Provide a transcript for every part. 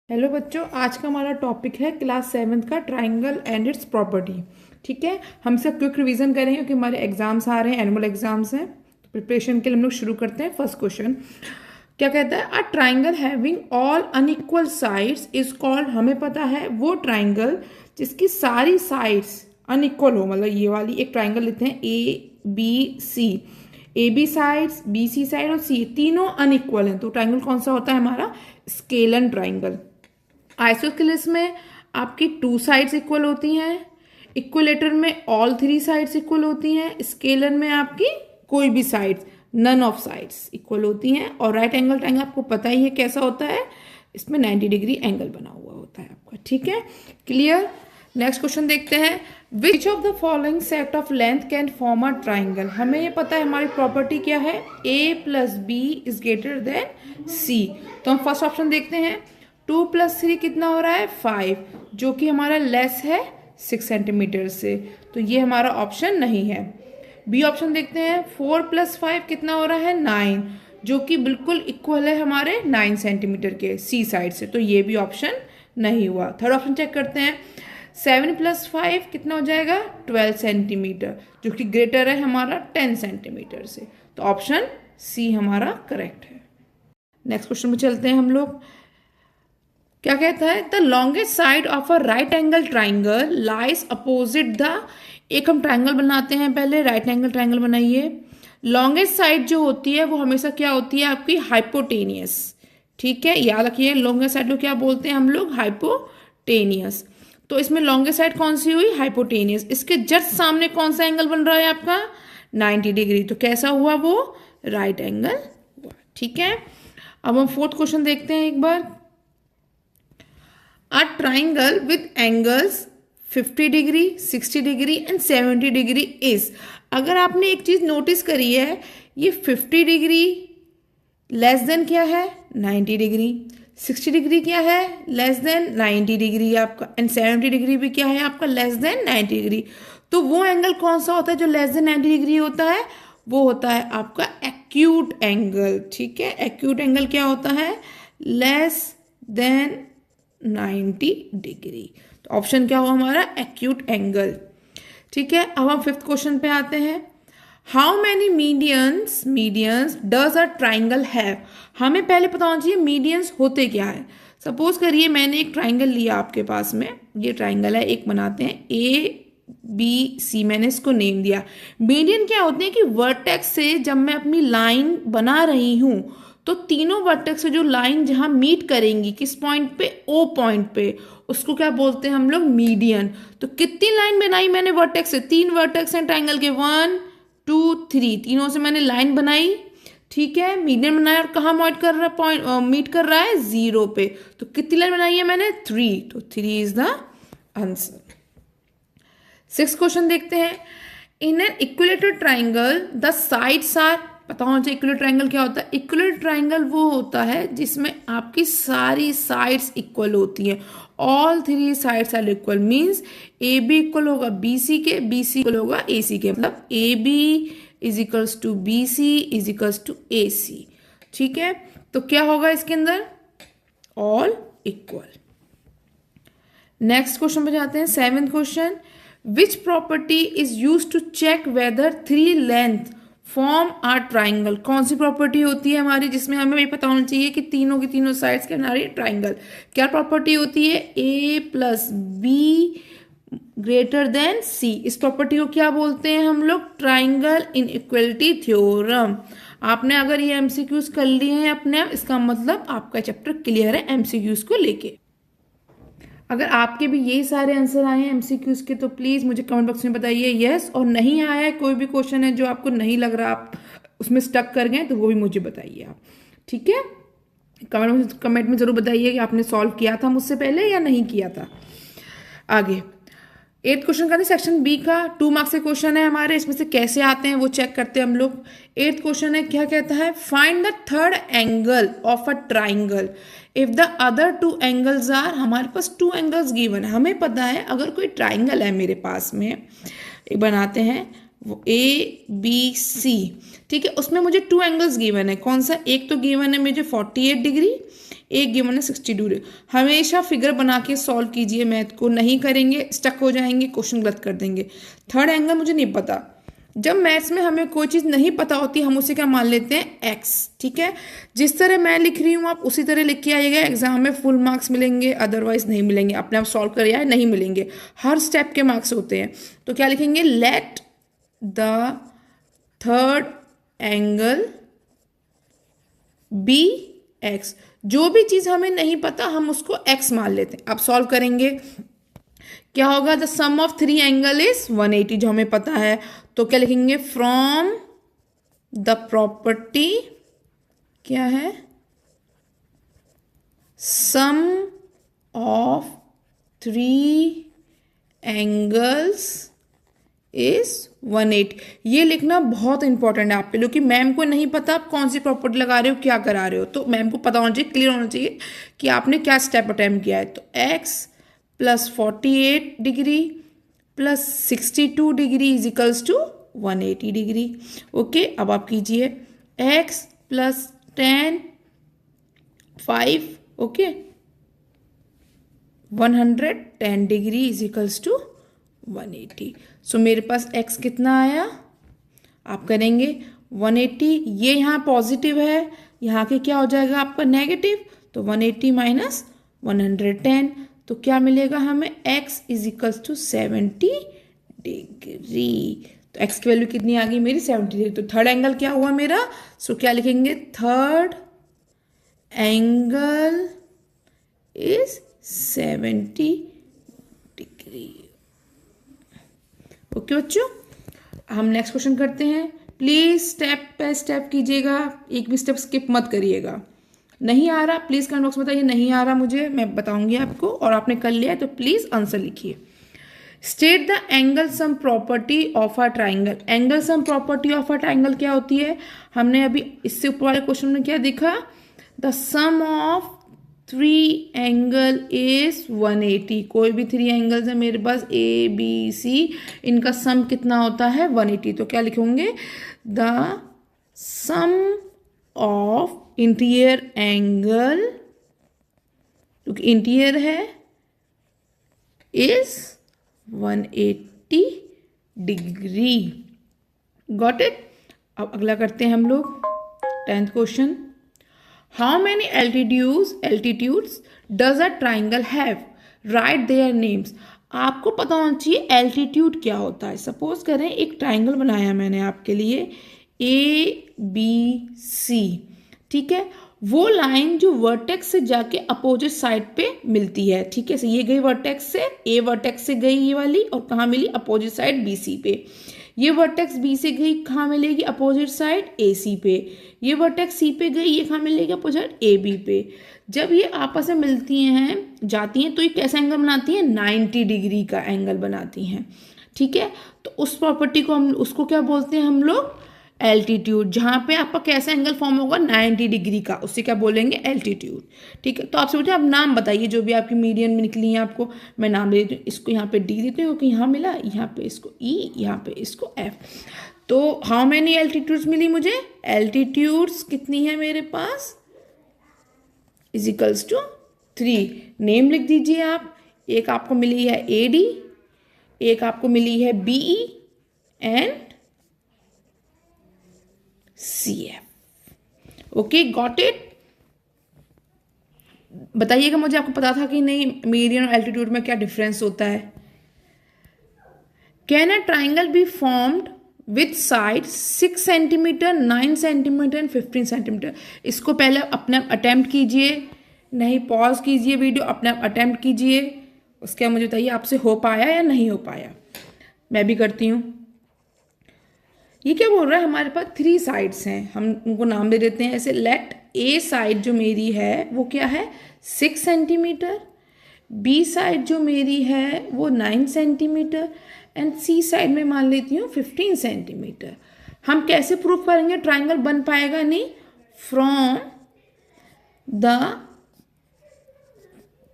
Hello बच्चों, आज का हमारा टॉपिक है क्लास 7th का ट्राइंगल एंड इट्स प्रॉपर्टी। ठीक है, हम सब क्विक रिवीजन करेंगे क्योंकि हमारे एग्जाम्स आ रहे हैं, एनुअल एग्जाम्स हैं। तो प्रिपरेशन के लिए हम लोग शुरू करते हैं। फर्स्ट क्वेश्चन क्या कहता है? A triangle having all unequal sides is called. हमें पता है वो ट्राइंगल जिसकी सारी साइड्स अनइक्वल हो, मतलब ये वाली एक ट्राइंगल लेते हैं ABC। AB sides, BC side और C तीनों अनइक्वल हैं, तो ट्राइंगल कौन सा होता है? हमारा स्केलन ट्राइंगल। आइसोस्केलेस में आपकी 2 साइड्स इक्वल होती हैं, इक्विलेटर में ऑल 3 साइड्स इक्वल होती हैं, स्केलर में आपकी कोई भी sides, none of sides equal होती हैं। और राइट एंगल ट्राइंगल आपको पता ही है कैसा होता है, इसमें 90 डिग्री एंगल बना हुआ होता है आपका। ठीक है, क्लियर। नेक्स्ट क्वेश्चन देखते हैं। Which of the following set of length can form a triangle. हमें ये पता है हमारी प्रॉपर्टी क्या है, A+B is greater then C। तो हम फर्स्ट ऑप्शन देखते हैं। 2+3 कितना हो रहा है? 5, जो कि हमारा लेस है 6 सेंटीमीटर से, तो ये हमारा ऑप्शन नहीं है। बी ऑप्शन देखते हैं। 4+5 कितना हो रहा है? 9, जो कि बिल्कुल इक्वल है हमारे 9 सेंटीमीटर के सी साइड से, तो ये भी ऑप्शन नहीं हुआ। थर्ड ऑप्शन चेक करते हैं। 7+5 कितना हो जाएगा? 12 सेंटीमीटर, जो कि ग्रेटर है हमारा 10 सेंटीमीटर से, तो ऑप्शन सी हमारा करेक्ट है। नेक्स्ट क्वेश्चन में चलते हैं हम लोग। क्या कहता है? The longest side of a right angle triangle lies opposite the. एक हम ट्राइंगल बनाते हैं, पहले राइट एंगल ट्राइंगल बनाइए। लॉन्गेस्ट साइड जो होती है वो हमेशा क्या होती है? आपकी हाइपोटेनियस। ठीक है, याद रखिए लॉन्गेस्ट साइड को क्या बोलते हैं हम लोग? हाइपोटेनियस। तो इसमें लॉन्गेस्ट साइड कौन सी हुई? हाइपोटेनियस। इसके जस्ट सामने कौन सा एंगल बन रहा है आपका? 90 डिग्री। तो कैसा हुआ वो? राइट एंगल हुआ। ठीक है, अब हम फोर्थ क्वेश्चन देखते हैं एक बार। A triangle with angles 50 degree, 60 degree and 70 degree is. अगर आपने एक चीज नोटिस करी है, ये 50 डिग्री लेस देन क्या है? 90 डिग्री। 60 डिग्री क्या है? लेस देन 90 डिग्री आपका, एंड 70 डिग्री भी क्या है आपका? Less than 90 degree. तो वो एंगल कौन सा होता है जो लेस देन 90 डिग्री होता है? वो होता है आपका एक्यूट एंगल। ठीक है, एक्यूट एंगल क्या होता है? Less than 90 degree. तो ऑप्शन क्या हुआ हमारा? Acute angle. ठीक है, अब हम फिफ्थ क्वेश्चन पे आते हैं। How many medians does a triangle have. हमें पहले पता होना चाहिए मीडियंस होते क्या है। सपोज करिए मैंने एक ट्राइंगल लिया आपके पास में, ये ट्राइंगल है, एक बनाते हैं ABC, मैंने इसको नेम दिया। मीडियन क्या होते हैं कि वर्टेक्स से जब मैं अपनी लाइन बना रही हूं, तो तीनों वर्टेक्स से जो लाइन जहां मीट करेंगी, किस पॉइंट पे? O पॉइंट पे, उसको क्या बोलते हैं हम लोग? मीडियन। तो कितनी लाइन बनाई मैंने वर्टेक्स से? 3 वर्टेक्स हैं ट्राइंगल के, 1 2 3, तीनों से मैंने लाइन बनाई। ठीक है, मीडियन बनाया और कहाँ मीट कर रहा है? पॉइंट मीट कर रहा है 0 पे। तो कितनी लाइन बनाई है मैंने? 3, तो 3 is the answer. 6th question देखते हैं। In an equilateral triangle the sides are. पता होना चाहिए इक्विलेटरल ट्राइंगल क्या होता है। इक्विलेटरल ट्राइंगल वो होता है जिसमें आपकी सारी साइड्स इक्वल होती हैं, all 3 sides are equal. Means AB equal होगा BC के, BC इक्वल होगा AC के, मतलब AB is equals to BC is equals to AC। ठीक है, तो क्या होगा इसके अंदर? All equal. नेक्स्ट क्वेश्चन पे जाते हैं। 7th question. Which property is use to check whether 3 length form are triangle. कौन सी प्रॉपर्टी होती है हमारी जिसमें हमें ये पता होना चाहिए कि तीनों की तीनों साइड्स के हमारी ट्राइंगल। क्या प्रॉपर्टी होती है? A+B greater than C। इस प्रॉपर्टी को क्या बोलते हैं हम लोग? Triangle inequality theorem. आपने अगर ये MCQs कर लिए हैं अपने आप, इसका मतलब आपका चैप्टर क्लियर है MCQs को लेके। अगर आपके भी यही सारे आंसर आए हैं MCQs के, तो प्लीज़ मुझे कमेंट बॉक्स में बताइए यस, और नहीं आया है कोई भी क्वेश्चन है जो आपको नहीं लग रहा, आप उसमें स्टक कर गए, तो वो भी मुझे बताइए आप। ठीक है, कमेंट में ज़रूर बताइए कि आपने सॉल्व किया था मुझसे पहले या नहीं किया था। आगे 8th क्वेश्चन का सेक्शन बी का 2 मार्क्स के क्वेश्चन है हमारे, इसमें से कैसे आते हैं वो चेक करते हैं हम लोग। 8th क्वेश्चन है, क्या कहता है? Find the third angle of a triangle if the other 2 angles are. हमारे पास 2 एंगल्स गिवन है। हमें पता है अगर कोई ट्राइंगल है मेरे पास में, एक बनाते हैं, ABC, ठीक है। उसमें मुझे 2 एंगल्स गिवन है। कौन सा? एक तो गिवन है मुझे 48 डिग्री, एक गिवन है 62 डिग्री। हमेशा फिगर बना के सॉल्व कीजिए, मैथ को नहीं करेंगे स्टक हो जाएंगे, क्वेश्चन गलत कर देंगे। थर्ड एंगल मुझे नहीं पता। जब मैथ्स में हमें कोई चीज़ नहीं पता होती हम उसे क्या मान लेते हैं? एक्स, ठीक है। जिस तरह मैं लिख रही हूँ आप उसी तरह लिख के आइएगा, एग्जाम में फुल मार्क्स मिलेंगे, अदरवाइज नहीं मिलेंगे। अपने आप सॉल्व करिए या नहीं मिलेंगे, हर स्टेप के मार्क्स होते हैं। तो क्या लिखेंगे? Let the third angle be x. जो भी चीज हमें नहीं पता हम उसको एक्स मान लेते हैं। अब सॉल्व करेंगे, क्या होगा? The sum of 3 angle is 180, जो हमें पता है। तो क्या लिखेंगे? फ्रॉम द प्रॉपर्टी, क्या है? सम ऑफ 3 एंगल्स इज 180। ये लिखना बहुत इंपॉर्टेंट है आपके लिए, क्योंकि मैम को नहीं पता आप कौन सी प्रॉपर्टी लगा रहे हो, क्या करा रहे हो। तो मैम को पता होना चाहिए, क्लियर होना चाहिए कि आपने क्या स्टेप अटेम्प्ट किया है। तो x plus 48 degree plus 62 degree is equals to 180 degree. Okay, अब आप कीजिए x plus 10 5, okay, 110 degree is equals to 180। So मेरे पास x कितना आया? आप करेंगे 180, ये यहाँ पॉजिटिव है, यहाँ के क्या हो जाएगा आपका नेगेटिव, तो 180 माइनस 110, तो क्या मिलेगा हमें? x is equals to 70 degree. तो x की वैल्यू कितनी आ गई मेरी? 70 डिग्री। तो थर्ड एंगल क्या हुआ मेरा? सो क्या लिखेंगे? Third angle is 70 degree. Okay बच्चों, हम नेक्स्ट क्वेश्चन करते हैं। प्लीज स्टेप बाय स्टेप कीजिएगा, एक भी स्टेप स्किप मत करिएगा। नहीं आ रहा प्लीज कमेंट बॉक्स में बताइए, नहीं आ रहा मुझे, मैं बताऊंगी आपको। और आपने कर लिया है तो प्लीज आंसर लिखिए। State the angle sum property of a triangle. Angle sum property of a triangle क्या होती है? हमने अभी इससे ऊपर वाले क्वेश्चन में क्या देखा? The sum of 3 angle is 180। कोई भी 3 एंगल्स है मेरे पास ABC, इनका सम कितना होता है? 180। तो क्या लिखोगे? The sum of interior angle, क्योंकि इंटीरियर है, इज 180 डिग्री। Got it? अब अगला करते हैं हम लोग 10th question. How many altitudes does a triangle have? Write their names. आपको पता होना चाहिए एल्टीट्यूड क्या होता है। सपोज करें एक ट्राइंगल बनाया मैंने आपके लिए ABC, ठीक है। वो लाइन जो वर्टेक्स से जाके अपोजिट साइड पे मिलती है, ठीक है। ये गई वर्टेक्स से, A वर्टेक्स से गई ये वाली, और कहाँ मिली? अपोजिट साइड BC पे। ये वर्टेक्स B से गई, कहाँ मिलेगी? अपोजिट साइड AC पे। ये वर्टेक्स C पे गई, ये कहाँ मिलेगी? अपोजिट AB पे। जब ये आपस में मिलती हैं, जाती हैं, तो ये कैसा एंगल बनाती हैं? 90 डिग्री का एंगल बनाती हैं, ठीक है। तो उस प्रॉपर्टी को हम, उसको क्या बोलते हैं हम लोग? एल्टीट्यूड। जहाँ पे आपका कैसा एंगल फॉर्म होगा? 90 डिग्री का, उससे क्या बोलेंगे? एल्टीट्यूड, ठीक है। तो आपसे पूछे आप नाम बताइए, जो भी आपकी मीडियन में निकली है आपको। मैं नाम दे देती हूँ, इसको यहाँ पे D देती हूँ क्योंकि यहाँ मिला, यहाँ पे इसको E, यहाँ पे इसको F। तो हाउ मैनी एल्टीट्यूड्स मिली मुझे? एल्टीट्यूड्स कितनी है मेरे पास? Is equals to 3। नेम लिख दीजिए आप। एक आपको मिली है AD, एक आपको मिली है BE and CF। Okay, got it? बताइएगा मुझे, आपको पता था कि नहीं मीडियन और एल्टीट्यूड में क्या डिफरेंस होता है? Can a triangle be formed with side 6 centimetre, 9 centimetre and 15 centimetre? इसको पहले अपने आप अटेम्प्ट कीजिए, नहीं पॉज कीजिए वीडियो, अपने आप अटेम्प्ट कीजिए। उसके बाद मुझे बताइए आपसे हो पाया या नहीं हो पाया। मैं भी करती हूँ। ये क्या बोल रहा है? हमारे पास 3 साइड्स हैं, हम उनको नाम दे देते हैं ऐसे। लेट A साइड जो मेरी है वो क्या है? 6 सेंटीमीटर। B साइड जो मेरी है वो 9 सेंटीमीटर एंड C साइड में मान लेती हूँ 15 सेंटीमीटर। हम कैसे प्रूफ करेंगे ट्राइंगल बन पाएगा? नहीं, from the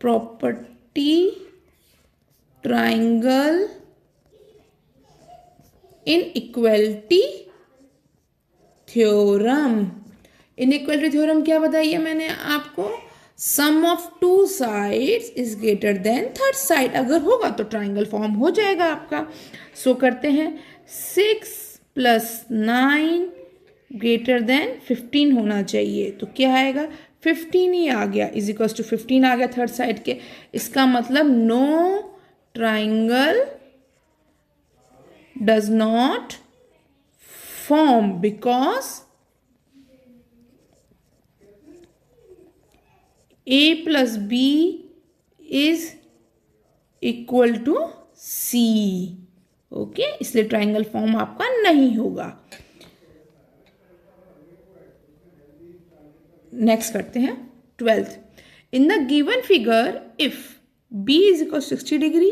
property triangle inequality theorem. Inequality theorem क्या बताइए मैंने आपको, sum of two sides is greater than third side, अगर होगा तो ट्राइंगल फॉर्म हो जाएगा आपका। सो करते हैं, 6 + 9 ग्रेटर देन 15 होना चाहिए, तो क्या आएगा 15 ही आ गया, इज इक्वल्स टू 15 आ गया थर्ड साइड के। इसका मतलब no triangle does not form because A + B is equal to C। Okay, इसलिए ट्राइंगल फॉर्म आपका नहीं होगा। नेक्स्ट करते हैं 12th। In the given figure if B is equal 60 degree,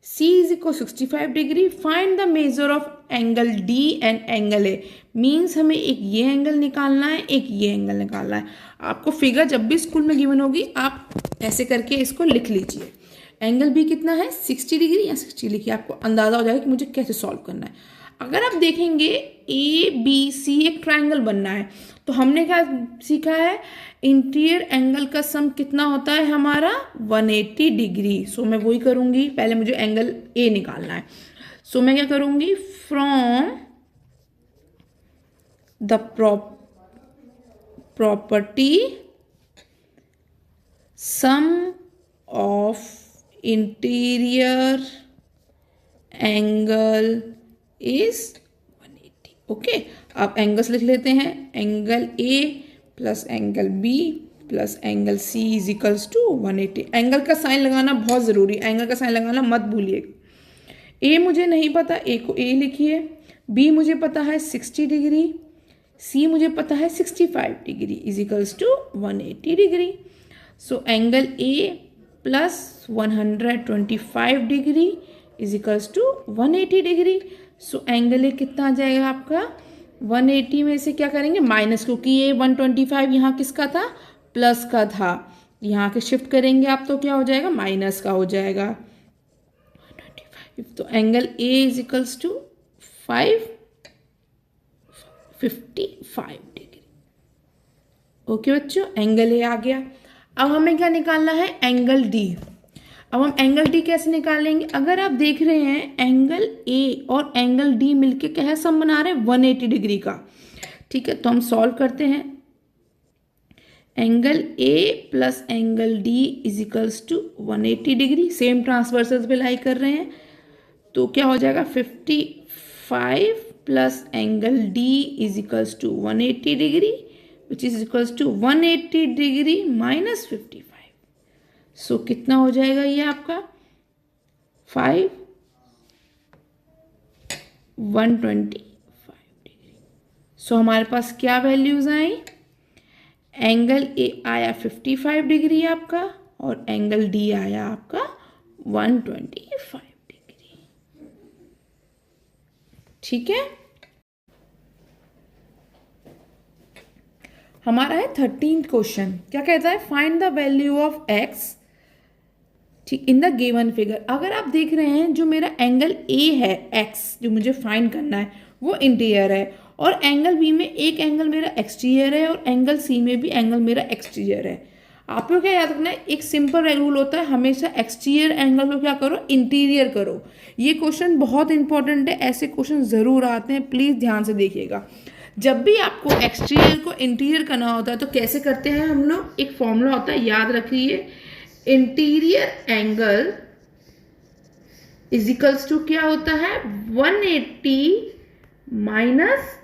C is equal 65 degree, find the measure of angle D and angle A। Means हमें एक ये angle निकालना है, एक ये एंगल निकालना है। आपको फिगर जब भी स्कूल में गिवन होगी आप ऐसे करके इसको लिख लीजिए। एंगल B कितना है 60 डिग्री या 60 लिखिए, आपको अंदाजा हो जाएगा कि मुझे कैसे सॉल्व करना है। अगर आप देखेंगे ABC एक ट्राइंगल बनना है, तो हमने क्या सीखा है, इंटीरियर एंगल का सम कितना होता है हमारा 180 डिग्री। सो मैं वही करूंगी, पहले मुझे एंगल A निकालना है। सो मैं क्या करूंगी, from the property sum of interior angle is 180। Okay, अब एंगल्स लिख लेते हैं, angle A plus angle B plus angle C is equals to 180। Angle का साइन लगाना बहुत ज़रूरी, एंगल का साइन लगाना मत भूलिएगा। A मुझे नहीं पता, A को A लिखिए, B मुझे पता है 60 डिग्री, C मुझे पता है 65 degree is equals to 180 degree. So angle A plus 125 degree is equals to 180 degree. So angle A कितना आ जाएगा आपका, 180 में से क्या करेंगे माइनस, क्योंकि ये 125 यहाँ किसका था, प्लस का था, यहाँ के शिफ्ट करेंगे आप तो क्या हो जाएगा, माइनस का हो जाएगा 125। तो angle A is equals to 55 degree. Okay बच्चों, एंगल A आ गया। अब हमें क्या निकालना है, एंगल D। अब हम एंगल D कैसे निकालेंगे, अगर आप देख रहे हैं एंगल A और एंगल D मिलके क्या है, सम बना रहे हैं 180 डिग्री का। ठीक है, तो हम सॉल्व करते हैं, angle A plus angle D is equals to 180 degree, same transversal पे लाई कर रहे हैं, तो क्या हो जाएगा 55 plus angle D is equals to 180 degree which is equals to 180 degree minus 55। So कितना हो जाएगा ये आपका 125 डिग्री। सो हमारे पास क्या वैल्यूज आई, एंगल A आया 55 डिग्री आपका और एंगल D आया आपका 125 डिग्री। ठीक है, हमारा है 13th क्वेश्चन। क्या कहता है, find the value of x ठीक इन द गिवन फिगर। अगर आप देख रहे हैं जो मेरा एंगल A है x जो मुझे फाइंड करना है वो इंटीरियर है, और एंगल B में एक एंगल मेरा एक्सटीरियर है और एंगल C में भी एंगल मेरा एक्सटीरियर है। आपको क्या याद रखना है, एक सिंपल रूल होता है, हमेशा एक्सटीरियर एंगल को क्या करो, इंटीरियर करो। ये क्वेश्चन बहुत इंपॉर्टेंट है, ऐसे क्वेश्चन ज़रूर आते हैं, प्लीज़ ध्यान से देखिएगा। जब भी आपको एक्सटीरियर को इंटीरियर करना होता है तो कैसे करते हैं हम लोग, एक फॉर्मूला होता है, याद रखिए, interior angle is equals to क्या होता है 180 माइनस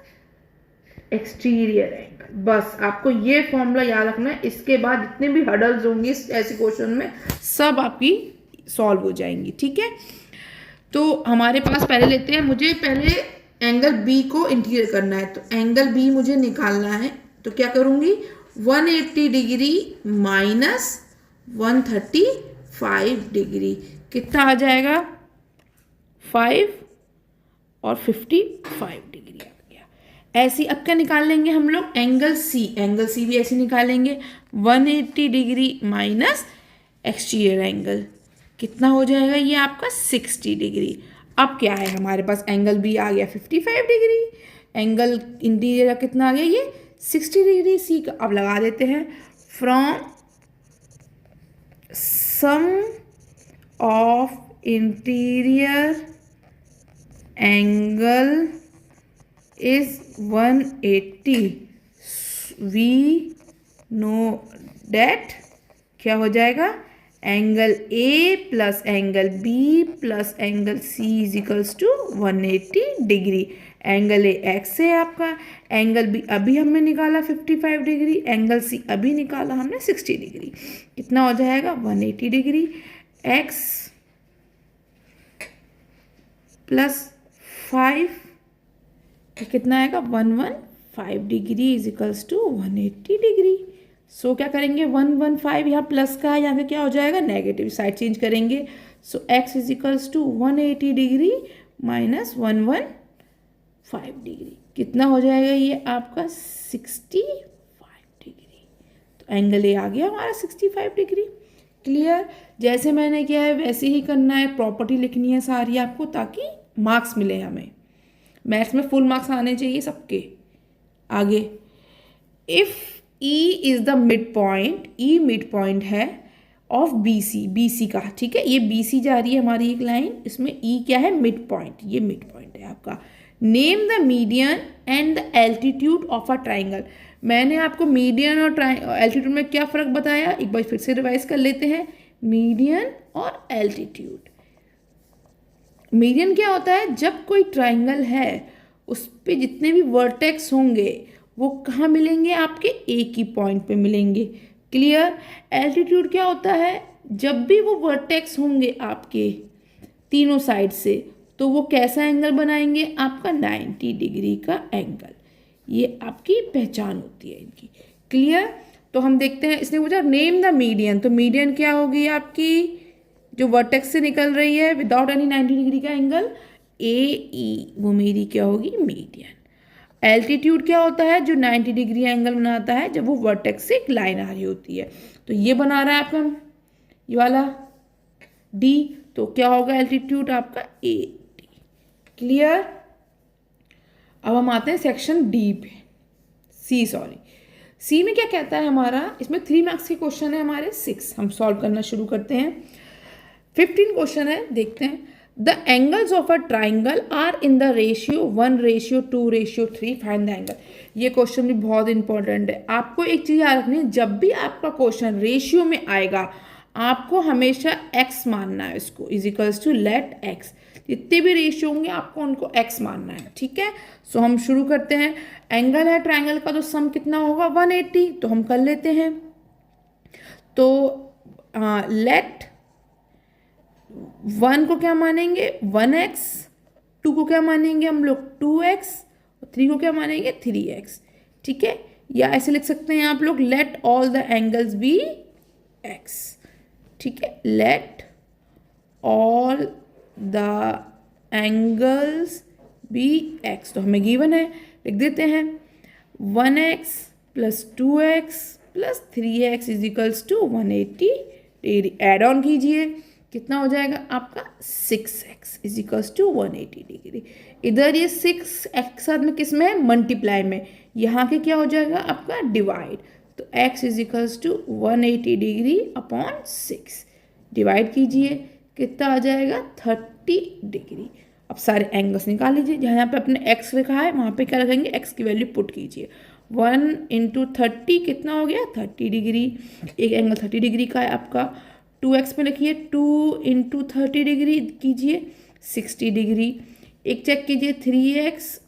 एक्सटीरियर एंगल। बस आपको ये फॉर्मूला याद रखना है, इसके बाद जितने भी हर्डल्स होंगी ऐसे क्वेश्चन में सब आपकी सॉल्व हो जाएंगी। ठीक है, तो हमारे पास पहले लेते हैं, मुझे पहले एंगल B को इंटीरियर करना है, तो एंगल B मुझे निकालना है, तो क्या करूंगी 180 डिग्री माइनस 135 डिग्री, कितना आ जाएगा 5 और 55 डिग्री आ गया। ऐसी अब क्या निकाल लेंगे हम लोग, एंगल C भी ऐसे निकालेंगे, 180 डिग्री माइनस एक्सटीरियर एंगल कितना हो जाएगा ये आपका 60 डिग्री। अब क्या है हमारे पास, एंगल बी आ गया 55 डिग्री, एंगल इंटीरियर का कितना आ गया ये 60 डिग्री, सी का अब लगा देते हैं। From sum of interior angle is 180, we know that क्या हो जाएगा, angle A plus angle B plus angle C is equals to 180 degree. Angle A x है आपका, एंगल बी अभी हमने निकाला 55 डिग्री, एंगल सी अभी निकाला हमने 60 डिग्री, कितना हो जाएगा 180 डिग्री। एक्स प्लस 5 कितना आएगा 115 degree is equals to 180 degree. So क्या करेंगे 115 यहाँ प्लस का है, यहाँ पे क्या हो जाएगा नेगेटिव, साइड चेंज करेंगे। So x is equals to 180 degree minus 115 degree, कितना हो जाएगा ये आपका 65 डिग्री। तो एंगल ए आ गया हमारा 65 डिग्री। क्लियर, जैसे मैंने किया है वैसे ही करना है, प्रॉपर्टी लिखनी है सारी आपको ताकि मार्क्स मिले हमें, मैथ्स में फुल मार्क्स आने चाहिए सबके। आगे, if E is the mid point, E mid point है of B C, B C का, ठीक है, ये बी सी जा रही है हमारी एक लाइन, इसमें ई क्या है मिड पॉइंट, ये मिड पॉइंट है आपका। Name the median and the altitude of a triangle. मैंने आपको मीडियन और एल्टीट्यूड में क्या फ़र्क बताया, एक बार फिर से रिवाइज कर लेते हैं। मीडियन और एल्टीट्यूड, मीडियन क्या होता है, जब कोई ट्राइंगल है उस पे जितने भी वर्टेक्स होंगे वो कहाँ मिलेंगे, आपके एक ही पॉइंट पे मिलेंगे। क्लियर। एल्टीट्यूड क्या होता है, जब भी वो वर्टेक्स होंगे आपके तीनों साइड से तो वो कैसा एंगल बनाएंगे, आपका 90 डिग्री का एंगल, ये आपकी पहचान होती है इनकी। क्लियर। तो हम देखते हैं, इसने पूछा नेम द मीडियन, तो मीडियन क्या होगी आपकी, जो वर्टेक्स से निकल रही है विदाउट एनी 90 डिग्री का एंगल, ए ई, वो मेरी क्या होगी मीडियन। एल्टीट्यूड क्या होता है, जो 90 डिग्री एंगल बनाता है जब वो वर्टेक्स से एक लाइन आ रही होती है, तो ये बना रहा है आपका ये वाला डी, तो क्या होगा एल्टीट्यूड आपका ए डी। क्लियर। अब हम आते हैं सेक्शन डी पे, सी में क्या कहता है हमारा, इसमें 3 मार्क्स के क्वेश्चन है हमारे 6, हम सॉल्व करना शुरू करते हैं। 15 क्वेश्चन है, देखते हैं। The angles of a triangle are in the ratio 1:2:3, find the angle. ये क्वेश्चन भी बहुत इंपॉर्टेंट है, आपको एक चीज़ याद रखनी है, जब भी आपका क्वेश्चन रेशियो में आएगा आपको हमेशा x मानना है, इसको is equals to let x, जितने भी रेशियो होंगे आपको उनको x मानना है। ठीक है, सो हम शुरू करते हैं। एंगल है ट्राइंगल का, तो सम कितना होगा 180, तो हम कर लेते हैं। तो लेट 1 को क्या मानेंगे 1x, 2 को क्या मानेंगे हम लोग 2x, और 3 को क्या मानेंगे 3x। ठीक है, या ऐसे लिख सकते हैं आप लोग, let all the angles be x। ठीक है, let all the angles be x, तो हमें गिवन है, लिख देते हैं 1x plus 2x plus 3x is equals to 180 degree. Add on कीजिए, कितना हो जाएगा आपका 6x is equals to 180 degree. इधर ये 6x साथ में किस में है, मल्टीप्लाई में, यहाँ के क्या हो जाएगा आपका डिवाइड, तो x is equals to 180 degree upon 6, divide कीजिए, कितना आ जाएगा 30 डिग्री। अब सारे एंगल्स निकाल लीजिए, जहाँ पे अपने x लिखा है वहाँ पे क्या रखेंगे, x की वैल्यू पुट कीजिए। 1 × 30 कितना हो गया 30 डिग्री, एक एंगल 30 डिग्री का है आपका। 2x में लिखिए, 2 × 30 डिग्री कीजिए 60 डिग्री। एक चेक कीजिए 3x,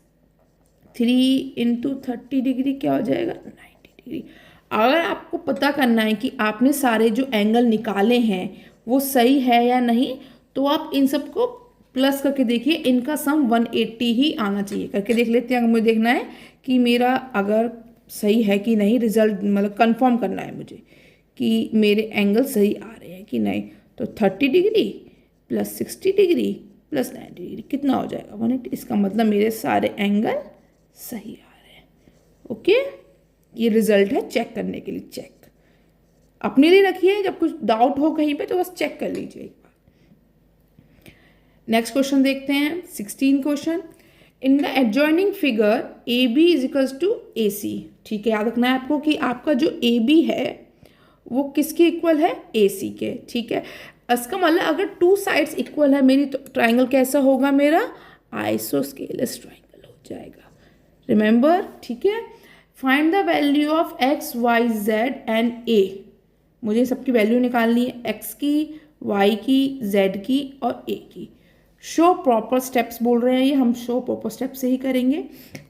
3 × 30 डिग्री क्या हो जाएगा 90 डिग्री। अगर आपको पता करना है कि आपने सारे जो एंगल निकाले हैं वो सही है या नहीं, तो आप इन सबको प्लस करके देखिए, इनका सम 180 ही आना चाहिए। करके देख लेते हैं, अगर मुझे देखना है कि मेरा अगर सही है कि नहीं, रिजल्ट मतलब कंफर्म करना है मुझे कि मेरे एंगल सही आ रहे हैं कि नहीं, तो 30 degree plus 60 degree plus 90 degree कितना हो जाएगा 180। इसका मतलब मेरे सारे एंगल सही आ रहे हैं। ओके, ये रिजल्ट है चेक करने के लिए, चेक अपने लिए रखिए, जब कुछ डाउट हो कहीं पे तो बस चेक कर लीजिए एक बार। नेक्स्ट क्वेश्चन देखते हैं 16 question. In the adjoining figure A B is equals to A C. ठीक है, याद रखना है आपको कि आपका जो ए बी है वो किसके इक्वल है, ए सी के। ठीक है, इसका मतलब अगर टू साइड्स इक्वल है मेरी तो ट्राइंगल कैसा होगा, मेरा आइसोस्केलस ट्राइंगल हो जाएगा। रिमेंबर, ठीक है। Find the value of x y z and A. मुझे सबकी वैल्यू निकालनी है, एक्स की, वाई की, जेड की और ए की। शो प्रॉपर स्टेप्स बोल रहे हैं ये, हम शो प्रॉपर स्टेप से ही करेंगे।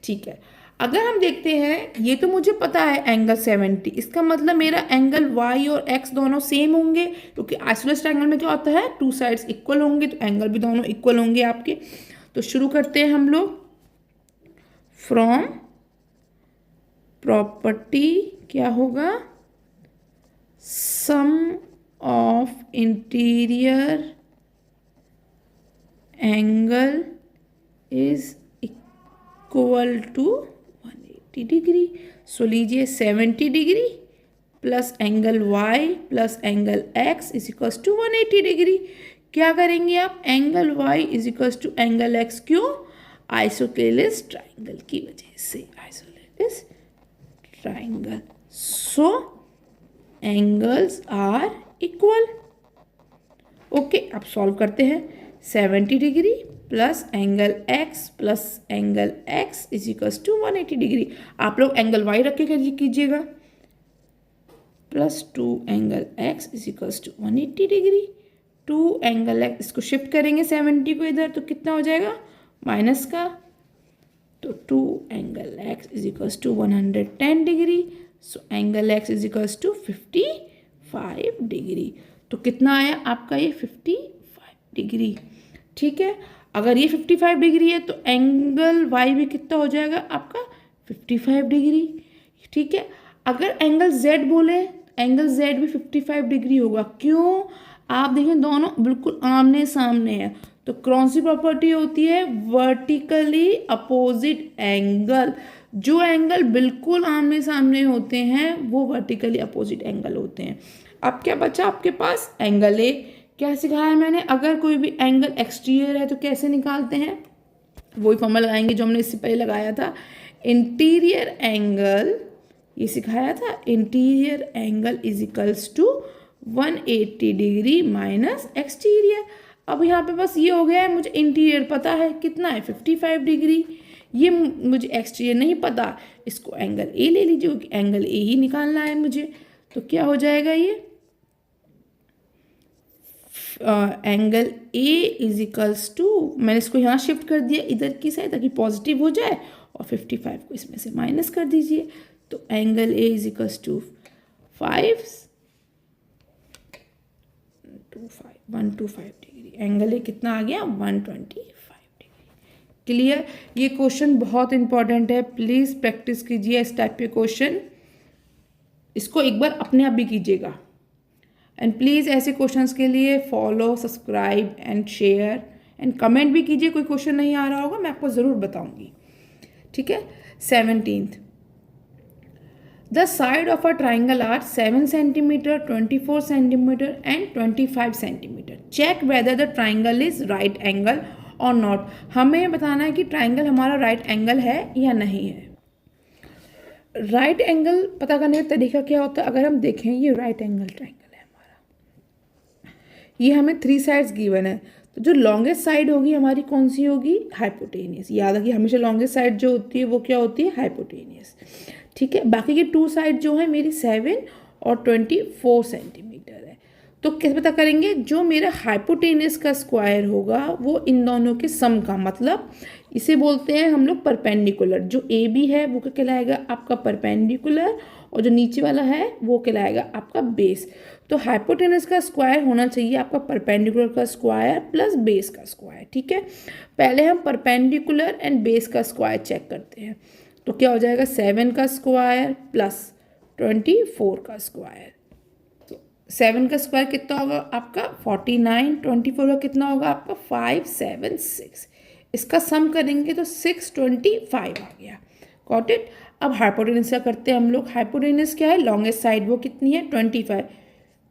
ठीक है, अगर हम देखते हैं ये तो मुझे पता है एंगल 70, इसका मतलब मेरा एंगल वाई और एक्स दोनों सेम होंगे, क्योंकि आइसोसेलेस ट्रायंगल में क्या होता है, टू साइड्स इक्वल होंगे, तो एंगल भी दोनों इक्वल होंगे आपके। तो शुरू करते हैं हम लोग फ्रॉम प्रॉपर्टी, क्या होगा, sum of interior angle is equal to 180 degree. So लीजिए 70 degree plus angle y plus angle x is equal to 180 degree. क्या करेंगे आप, angle y is equal to angle x, क्यों, आइसोसेलेस ट्राइंगल की वजह से, isosceles triangle. So angles are equal. Okay, अब solve करते हैं। 70 degree plus angle x plus angle x is equal to 180 degree. आप लोग एंगल y रख के कीजिएगा, plus 2 angle x is equal to 180 degree. 2 angle x, इसको शिफ्ट करेंगे 70 को इधर, तो कितना हो जाएगा, माइनस का, तो 2 angle x is equal to 110 degree. So angle x is equal to 55 degree. तो कितना आया आपका ये 55 डिग्री। ठीक है, अगर ये 55 डिग्री है तो एंगल y भी कितना हो जाएगा आपका 55 डिग्री। ठीक है, अगर एंगल z बोले, एंगल z भी 55 डिग्री होगा, क्यों, आप देखें दोनों बिल्कुल आमने सामने है, तो कौन सी प्रॉपर्टी होती है, वर्टिकली अपोजिट एंगल। जो एंगल बिल्कुल आमने सामने होते हैं वो वर्टिकली अपोजिट एंगल होते हैं। अब क्या बचा आपके पास, एंगल ए। क्या सिखाया मैंने, अगर कोई भी एंगल एक्सटीरियर है तो कैसे निकालते हैं, वही फॉर्मूला लगाएंगे जो हमने इससे पहले लगाया था, इंटीरियर एंगल, ये सिखाया था, interior angle is equals to 180 degree minus exterior. अब यहाँ पे बस ये हो गया है, मुझे इंटीरियर पता है कितना है 55 डिग्री, ये मुझे एक्सटीरियर नहीं पता, इसको एंगल ए ले लीजिए क्योंकि एंगल ए ही निकालना है मुझे। तो क्या हो जाएगा ये, angle A is equals to, मैंने इसको यहाँ शिफ्ट कर दिया इधर की साइड ताकि पॉजिटिव हो जाए, और 55 को इसमें से माइनस कर दीजिए, तो angle A is equals to 125 degree. Angle A कितना आ गया, 125 डिग्री। क्लियर, ये क्वेश्चन बहुत इंपॉर्टेंट है, प्लीज़ प्रैक्टिस कीजिए इस टाइप के क्वेश्चन, इसको एक बार अपने आप भी कीजिएगा। एंड प्लीज़ ऐसे क्वेश्चंस के लिए follow, subscribe and share and comment भी कीजिए, कोई क्वेश्चन नहीं आ रहा होगा मैं आपको ज़रूर बताऊंगी। ठीक है, 17th, the side of a triangle are 7 centimetre, 24 centimetre and 25 centimetre. Check whether the triangle is right angle और नॉट। हमें बताना है कि ट्राइंगल हमारा राइट एंगल है या नहीं है। राइट एंगल पता करने का तरीका क्या होता है, अगर हम देखें ये राइट एंगल ट्राइंगल है हमारा, ये हमें 3 साइड्स गिवन है, तो जो लॉन्गेस्ट साइड होगी हमारी कौन सी होगी, हाइपोटेनियस। याद रखिए हमेशा लॉन्गेस्ट साइड जो होती है वो क्या होती है, हाइपोटेनियस। ठीक है, बाकी की 2 साइड जो है मेरी 7 और 24 सेंटीमीटर है। तो कैसे पता करेंगे, जो मेरा हाइपोटेनियस का स्क्वायर होगा वो इन दोनों के सम का, मतलब इसे बोलते हैं हम लोग परपेंडिकुलर। जो ए बी है वो क्या कहलाएगा आपका परपेंडिकुलर, और जो नीचे वाला है वो कहलाएगा आपका बेस। तो हाइपोटेनस का स्क्वायर होना चाहिए आपका परपेंडिकुलर का स्क्वायर प्लस बेस का स्क्वायर। ठीक है, पहले हम परपेंडिकुलर एंड बेस का स्क्वायर चेक करते हैं, तो क्या हो जाएगा 7 का स्क्वायर प्लस 24 का स्क्वायर। तो 7 का स्क्वायर कितना होगा आपका 49, 24 का कितना होगा आपका 576, इसका सम करेंगे तो 625 आ गया। Got it. अब हाइपोटेनस का करते हैं हम लोग। हाइपोटेनस क्या है, लॉन्गेस्ट साइड वो कितनी है 25,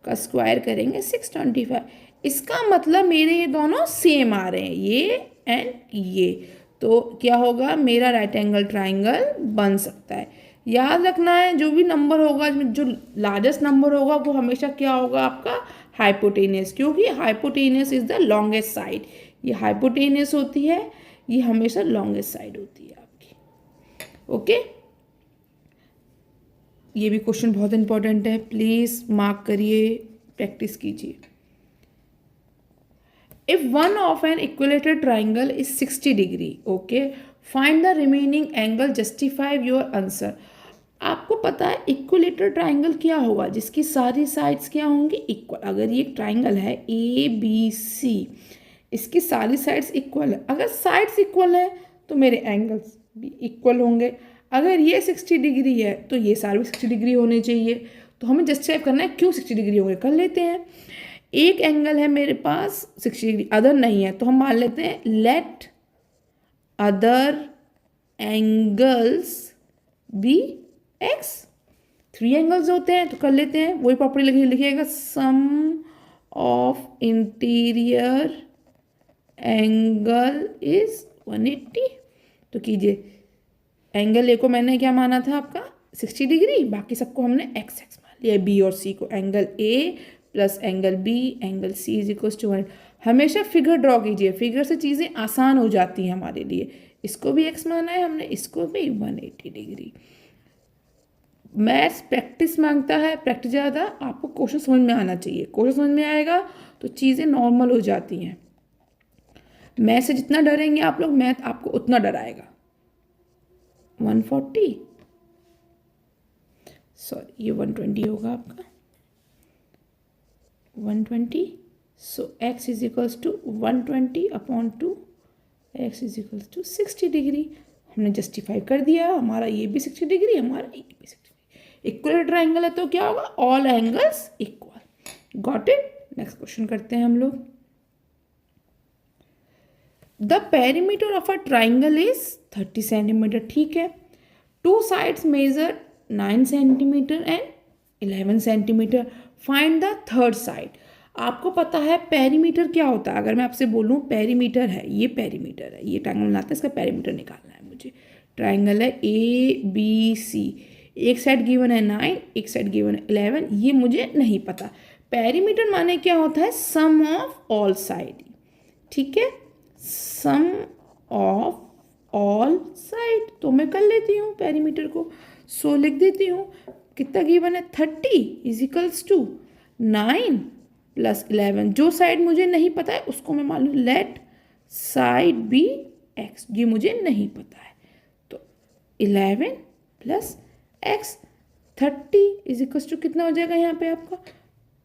का स्क्वायर करेंगे 625, इसका मतलब मेरे ये दोनों सेम आ रहे हैं, ये एंड ये, तो क्या होगा, मेरा राइट एंगल ट्राइंगल बन सकता है। याद रखना है जो भी नंबर होगा, जो लार्जेस्ट नंबर होगा वो हमेशा क्या होगा आपका, हाइपोटेनियस, क्योंकि hypotenuse is the longest side. ये हाइपोटेनियस होती है, ये हमेशा लॉन्गेस्ट साइड होती है आपकी। ओके, ये भी क्वेश्चन बहुत इंपॉर्टेंट है, प्लीज मार्क करिए, प्रैक्टिस कीजिए। If one of an equilateral triangle is 60 degree, okay, find the remaining angle, justify your answer। आपको पता है इक्विलेटरल ट्राइंगल क्या होगा, जिसकी सारी साइड्स क्या होंगी, इक्वल। अगर ये ट्राइंगल है ए बी सी, इसकी सारी साइड्स इक्वल है, अगर साइड्स इक्वल है तो मेरे एंगल्स भी इक्वल होंगे। अगर ये 60 डिग्री है तो ये सारे भी 60 डिग्री होने चाहिए। तो हमें जस्टिफाई करना है क्यों 60 डिग्री होंगे, कर लेते हैं। एक एंगल है मेरे पास 60 डिग्री, अदर नहीं है, तो हम मान लेते हैं let other angles be x. 3 angles होते हैं तो कर लेते हैं, वही प्रॉपर्टी लिखिएगा, sum of interior angle is 180। तो कीजिए, एंगल ए को मैंने क्या माना था आपका 60 डिग्री, बाकी सबको हमने एक्स एक्स मान लिया, बी और सी को, angle A plus angle B angle C is equal to 1। हमेशा फिगर ड्रॉ कीजिए, फिगर से चीज़ें आसान हो जाती हैं हमारे लिए। इसको भी एक्स माना है हमने, इसको भी 180 डिग्री। मैथ्स प्रैक्टिस मांगता है, प्रैक्टिस ज़्यादा, आपको क्वेश्चन समझ में आना चाहिए। क्वेश्चन समझ में आएगा तो चीज़ें नॉर्मल हो जाती हैं। मैथ से जितना डरेंगे आप लोग, मैथ आपको उतना डराएगा। 140, सॉरी ये 120 होगा आपका, 120। So x is equals to 120 upon 2, x is equals to 60 degree. हमने जस्टिफाई कर दिया, हमारा ये भी 60 डिग्री, हमारा ये भी 60 डिग्री। इक्वल ट्राइंगल है तो क्या होगा, all angles equal. Got it. Next question करते हैं हम लोग। The perimeter of a triangle is 30 centimetre, ठीक है। 2 sides measure 9 centimetre and 11 centimetre, find the third side. आपको पता है पेरीमीटर क्या होता है, अगर मैं आपसे बोलूँ पेरीमीटर है, ये पेरीमीटर है, ये ट्राइंगल बनाते हैं, इसका पेरीमीटर निकालना है मुझे। ट्राइंगल है ए बी सी, एक साइड गिवन है 9, एक साइड गिवन है 11, ये मुझे नहीं पता। पेरीमीटर माने क्या होता है, सम ऑफ ऑल साइड, ठीक है, सम ऑफ ऑल साइड। तो मैं कर लेती हूँ पेरीमीटर को, सो लिख देती हूँ, कितना गिवन है 30 इज इक्वल्स टू 9 प्लस 11। जो साइड मुझे नहीं पता है उसको मैं मान लूँ लेट साइड बी एक्स, ये मुझे नहीं पता है, तो 11 plus x, 30 is equals to कितना हो जाएगा यहाँ पे आपका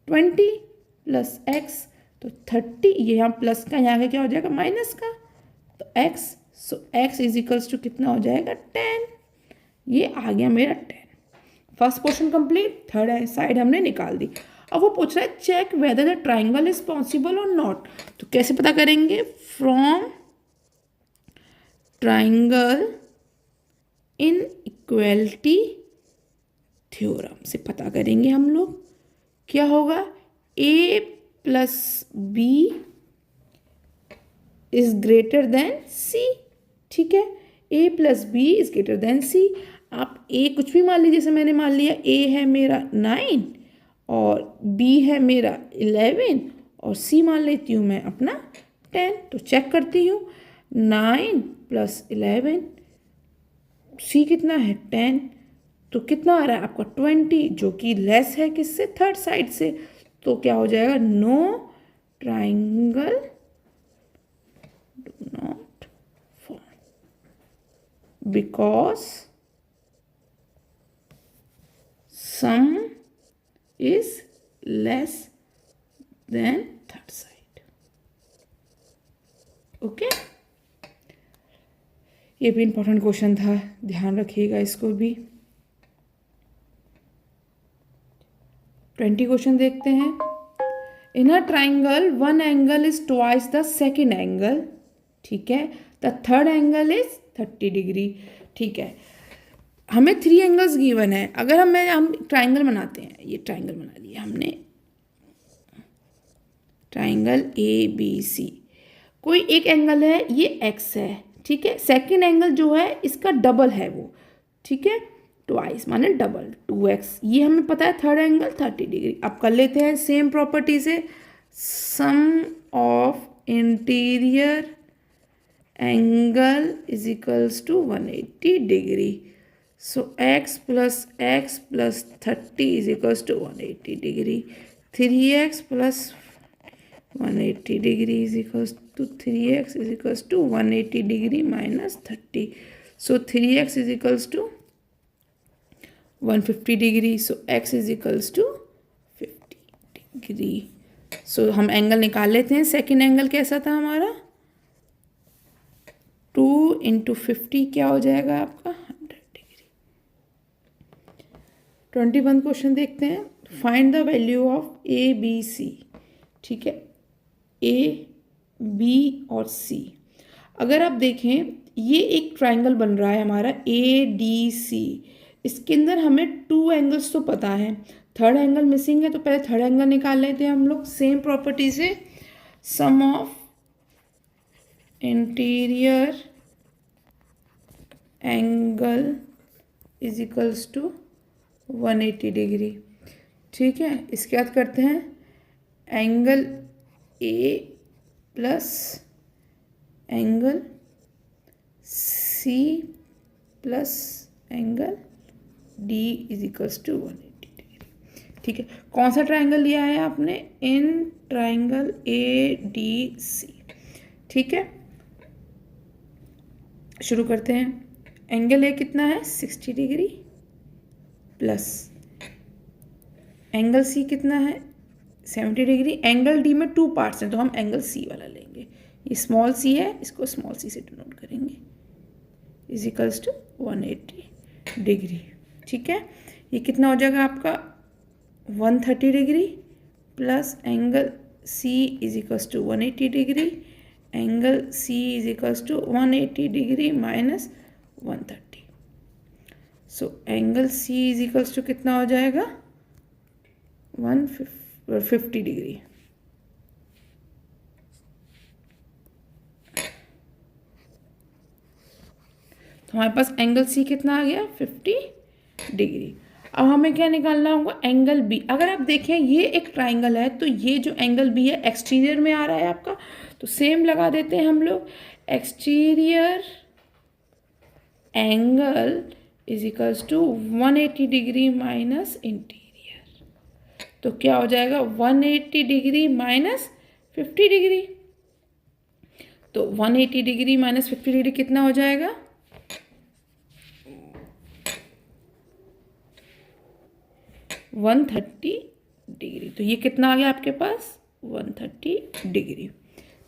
20 प्लस एक्स, तो 30, ये यहाँ प्लस का, यहाँ का क्या हो जाएगा माइनस का, तो x, so x is equals to कितना हो जाएगा 10। ये आ गया मेरा 10। First portion complete, third side हमने निकाल दी। अब वो पूछ रहा है check whether the triangle is possible और नॉट। तो कैसे पता करेंगे, from triangle inequality theorem से पता करेंगे हम लोग। क्या होगा, a plus b is greater than c, ठीक है, a plus b is greater than सी। आप ए कुछ भी मान लीजिए, जैसे मैंने मान लिया ए है मेरा 9 और बी है मेरा 11 और सी मान लेती हूँ मैं अपना 10। तो चेक करती हूँ, 9 प्लस 11, सी कितना है 10, तो कितना आ रहा है आपका 20, जो कि लेस है किससे, थर्ड साइड से। तो क्या हो जाएगा, no triangle do not form because sum is less than third side. Okay, ये भी इंपॉर्टेंट क्वेश्चन था, ध्यान रखिएगा इसको भी। 20 क्वेश्चन देखते हैं। In a triangle one angle is twice the second angle, ठीक है, the third angle is 30 degree, ठीक है। हमें 3 एंगल्स गिवन है। अगर हम ट्राइंगल बनाते हैं, ये ट्राइंगल बना लिया हमने, ट्राइंगल ए बी सी, कोई एक एंगल है ये एक्स है, ठीक है, सेकेंड एंगल जो है इसका डबल है वो, ठीक है, ट्वाइस माने डबल 2x, ये हमें पता है थर्ड एंगल 30 डिग्री। अब कर लेते हैं सेम प्रॉपर्टी से, sum of interior angle is equals to 180 degree. So x plus 30 is equals to 180 degree, 3x plus 180 degree is equals to 3x is equals to 180 degree minus 30। So 3x is equals to 150 degree. So x is equals to 50 degree. So हम angle निकाल लेते हैं। Second angle कैसा था हमारा, 2 into 50 क्या हो जाएगा आपका 100 डिग्री। 21 क्वेश्चन देखते हैं। Find the value of A B C, ठीक है, ए बी और सी। अगर आप देखें ये एक ट्राइंगल बन रहा है हमारा ए डी सी, इसके अंदर हमें 2 एंगल्स तो पता है, थर्ड एंगल मिसिंग है, तो पहले थर्ड एंगल निकाल लेते हैं हम लोग सेम प्रॉपर्टी से। Sum of interior angle is equals to 180 degree, ठीक है। इसके बाद करते हैं angle A plus angle C plus angle D is equals to 180 degree, ठीक है। कौन सा ट्राइंगल लिया है आपने, इन ट्राइंगल ए डी सी, ठीक है। शुरू करते हैं। एंगल ए कितना है 60 डिग्री प्लस एंगल सी कितना है 70 डिग्री। एंगल डी में 2 पार्ट्स हैं तो हम एंगल सी वाला लेंगे, ये स्मॉल सी है, इसको स्मॉल सी से डिनोट करेंगे, इज इक्वल्स टू 180 डिग्री, ठीक है। ये कितना हो जाएगा आपका 130 degree plus angle C is equals to 180 degree, angle C is equals to 180 degree minus 130। So angle C is equals to कितना हो जाएगा 150 डिग्री। तो हमारे पास एंगल सी कितना आ गया 50 डिग्री। अब हमें क्या निकालना होगा, एंगल बी। अगर आप देखें ये एक ट्राइंगल है तो ये जो एंगल बी है एक्सटीरियर में आ रहा है आपका, तो सेम लगा देते हैं हम लोग, exterior angle is equals to 180 degree minus interior, तो क्या हो जाएगा 180 डिग्री माइनस 50 डिग्री। तो 180 डिग्री माइनस 50 डिग्री कितना हो जाएगा 130 डिग्री। तो ये कितना आ गया आपके पास 130 डिग्री,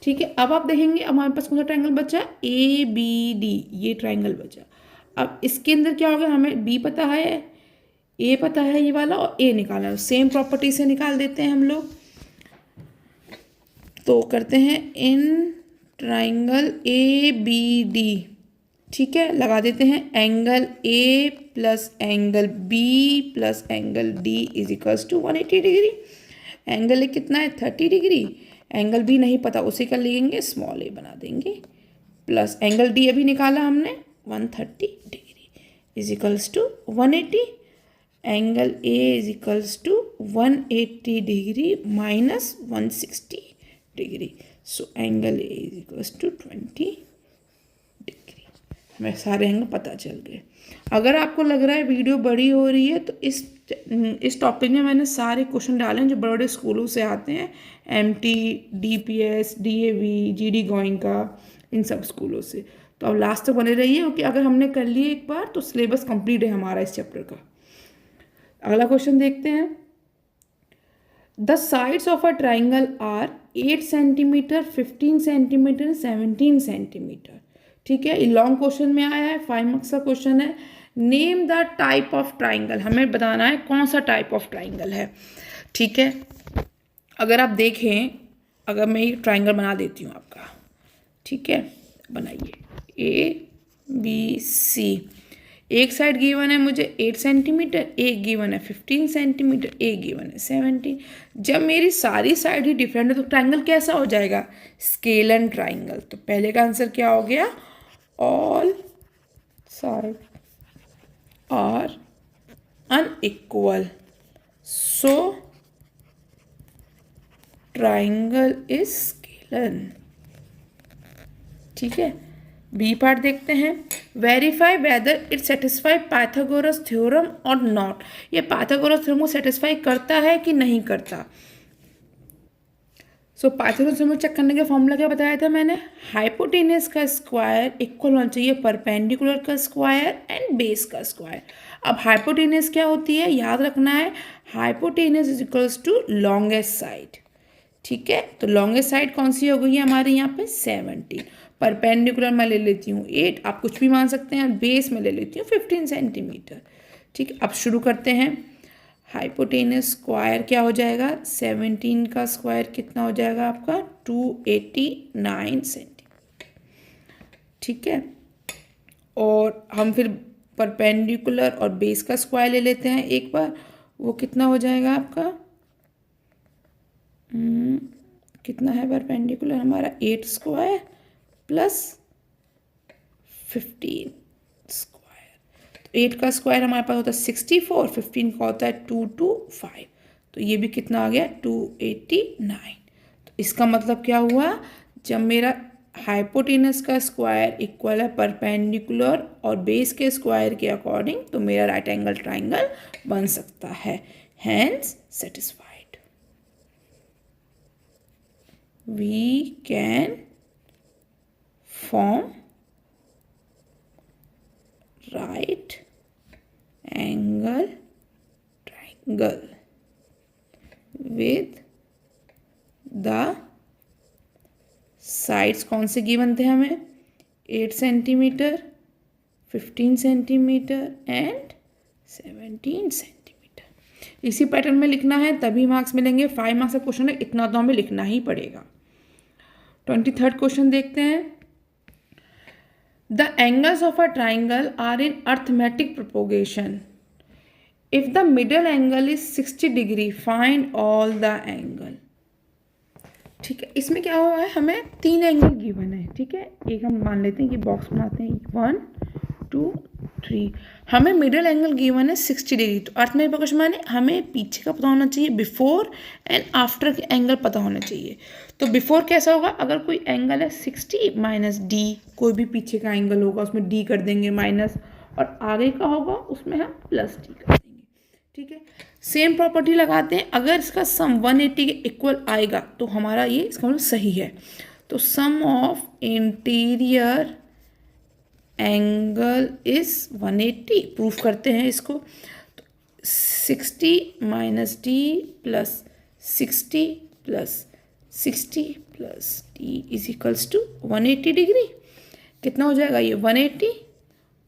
ठीक है। अब आप देखेंगे अब हमारे पास कौन सा ट्राइंगल बचा, ए बी डी, ये ट्राइंगल बचा। अब इसके अंदर क्या होगा, हमें बी पता है, ए पता है ये वाला, और ए निकालना है, सेम प्रॉपर्टी से निकाल देते हैं हम लोग। तो करते हैं in triangle A B D, ठीक है, लगा देते हैं angle A plus angle B plus angle D is equals to 180 degree. Angle A कितना है 30 डिग्री, एंगल बी नहीं पता उसी का लेंगे स्मॉल ए बना देंगे, प्लस एंगल डी अभी निकाला हमने 130 degree is equals to 180, angle A is equals to 180 degree minus 160 degree. So angle A is equals to 20 degree. हमें सारे एंगल पता चल गए। अगर आपको लग रहा है वीडियो बड़ी हो रही है तो इस टॉपिक में मैंने सारे क्वेश्चन डाले हैं जो बड़े बड़े स्कूलों से आते हैं, MT, DPS, DAV, GD Goenka, इन सब स्कूलों से। तो अब लास्ट तक बने रहिए क्योंकि अगर हमने कर लिए एक बार तो सिलेबस कंप्लीट है हमारा इस चैप्टर का। अगला क्वेश्चन देखते हैं। The sides of a triangle are 8 centimetre, 15 centimetre, 17 centimetre, ठीक है। ये लॉन्ग क्वेश्चन में आया है, 5 मार्क्स का क्वेश्चन है। Name the type of triangle, हमें बताना है कौन सा टाइप ऑफ ट्राइंगल है, ठीक है। अगर आप देखें, अगर मैं ये ट्राइंगल बना देती हूँ आपका, ठीक है, बनाइए ए बी सी, एक साइड गिवन है मुझे 8 सेंटीमीटर, एक गिवन है 15 सेंटीमीटर, एक गिवन है 17। जब मेरी सारी साइड ही डिफरेंट है तो ट्राइंगल कैसा हो जाएगा? Scalene triangle. तो पहले का आंसर क्या हो गया? All side are unequal, so triangle is scalene. ठीक है, बी पार्ट देखते हैं। Verify whether it satisfy Pythagoras theorem और नॉट। ये पाइथागोरस थ्योरम को सेटिस्फाई करता है कि नहीं करता? सो पाइथागोरस थ्योरम चेक करने का फॉर्मूला क्या बताया था मैंने? हाइपोटेनस का स्क्वायर इक्वल होना चाहिए परपेंडिकुलर का स्क्वायर एंड बेस का स्क्वायर। अब हाइपोटेनस क्या होती है? याद रखना है, hypotenuse is equals to longest side. ठीक है, तो लॉन्गेस्ट साइड कौन सी हो गई है हमारे यहाँ पे? 17। परपेंडिकुलर मैं ले लेती हूँ 8, आप कुछ भी मान सकते हैं। बेस में ले लेती हूँ 15 सेंटीमीटर। ठीक है, अब शुरू करते हैं। हाइपोटेनस स्क्वायर क्या हो जाएगा? 17 का स्क्वायर कितना हो जाएगा आपका? 289 सेंटीमीटर। ठीक है, और हम फिर परपेंडिकुलर और बेस का स्क्वायर ले लेते हैं एक बार। वो कितना हो जाएगा आपका? कितना है परपेंडिकुलर हमारा? 8 स्क्वायर प्लस 15 स्क्वायर। 8 का स्क्वायर हमारे पास होता है 64, 15 का होता है 225। तो ये भी कितना आ गया? 289। तो इसका मतलब क्या हुआ? जब मेरा हाइपोटेनस का स्क्वायर इक्वल है परपेंडिकुलर और बेस के स्क्वायर के अकॉर्डिंग, तो मेरा राइट एंगल ट्राइंगल बन सकता है। Hence satisfied. We can form right angle triangle with the sides कौन से गिवन थे हमें? 8 सेंटीमीटर, 15 सेंटीमीटर एंड 17 सेंटीमीटर। इसी पैटर्न में लिखना है तभी मार्क्स मिलेंगे। 5 मार्क्स का क्वेश्चन है, इतना तो हमें लिखना ही पड़ेगा। 23rd क्वेश्चन देखते हैं। The angles of a triangle are in arithmetic propagation. If the middle angle is 60 degree find all the angle. ठीक है, इसमें क्या हुआ है? हमें 3 एंगल गिवन है। ठीक है, एक हम मान लेते हैं कि बॉक्स बनाते हैं 1 2 3। हमें मिडल एंगल गिवन है 60 डिग्री। तो अर्थ में प्रोपोगेशन माने हमें पीछे का पता होना चाहिए, बिफोर एंड आफ्टर के एंगल पता होना चाहिए। तो बिफोर कैसा होगा? अगर कोई एंगल है 60 माइनस डी, कोई भी पीछे का एंगल होगा उसमें डी कर देंगे माइनस, और आगे का होगा उसमें हम प्लस डी कर देंगे। ठीक है, सेम प्रॉपर्टी लगाते हैं। अगर इसका सम 180 के इक्वल आएगा तो हमारा ये इसका मतलब सही है। तो sum of interior angle is 180। Proof करते हैं इसको। तो 60 minus D plus 60 plus 60 plus D is equals to 180 degree. कितना हो जाएगा ये? 180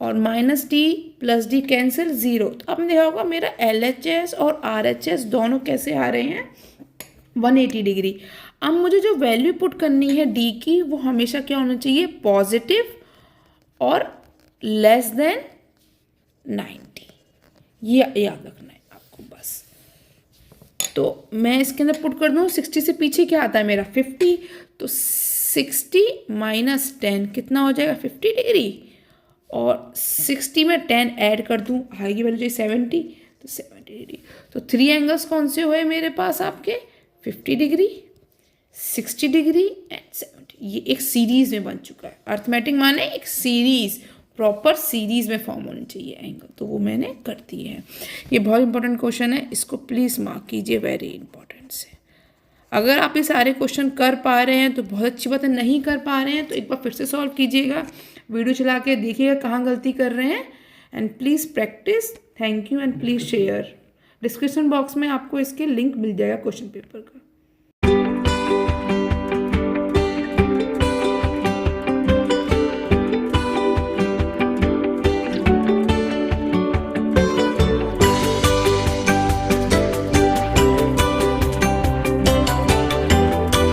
और minus D plus D cancel 0। तो आपने देखा होगा मेरा LHS और RHS दोनों कैसे आ रहे हैं? 180 डिग्री। अब मुझे जो वैल्यू पुट करनी है डी की, वो हमेशा क्या होना चाहिए? पॉजिटिव और लेस देन 90। ये याद रखना है आपको बस। तो मैं इसके अंदर पुट कर दूँ 60 से पीछे क्या आता है मेरा? 50। तो 60 माइनस 10 कितना हो जाएगा? 50 डिग्री। और 60 में 10 ऐड कर दूँ, आएगी वैल्यू जो 70, तो 70 डिग्री। तो 3 एंगल्स कौन से हुए मेरे पास आपके? 50 डिग्री, 60 डिग्री एंड 70। ये एक सीरीज में बन चुका है। अर्थमेटिक माने एक सीरीज, प्रॉपर सीरीज में फॉर्म होनी चाहिए एंगल, तो वो मैंने कर दी है। ये बहुत इंपॉर्टेंट क्वेश्चन है, इसको प्लीज़ मार्क कीजिए, वेरी इंपॉर्टेंट से। अगर आप ये सारे क्वेश्चन कर पा रहे हैं तो बहुत अच्छी बात है, नहीं कर पा रहे हैं तो एक बार फिर से सॉल्व कीजिएगा, वीडियो चला के देखिएगा कहाँ गलती कर रहे हैं, and please practice. Thank you and please share. Description box में आपको इसके लिंक मिल जाएगा क्वेश्चन पेपर का।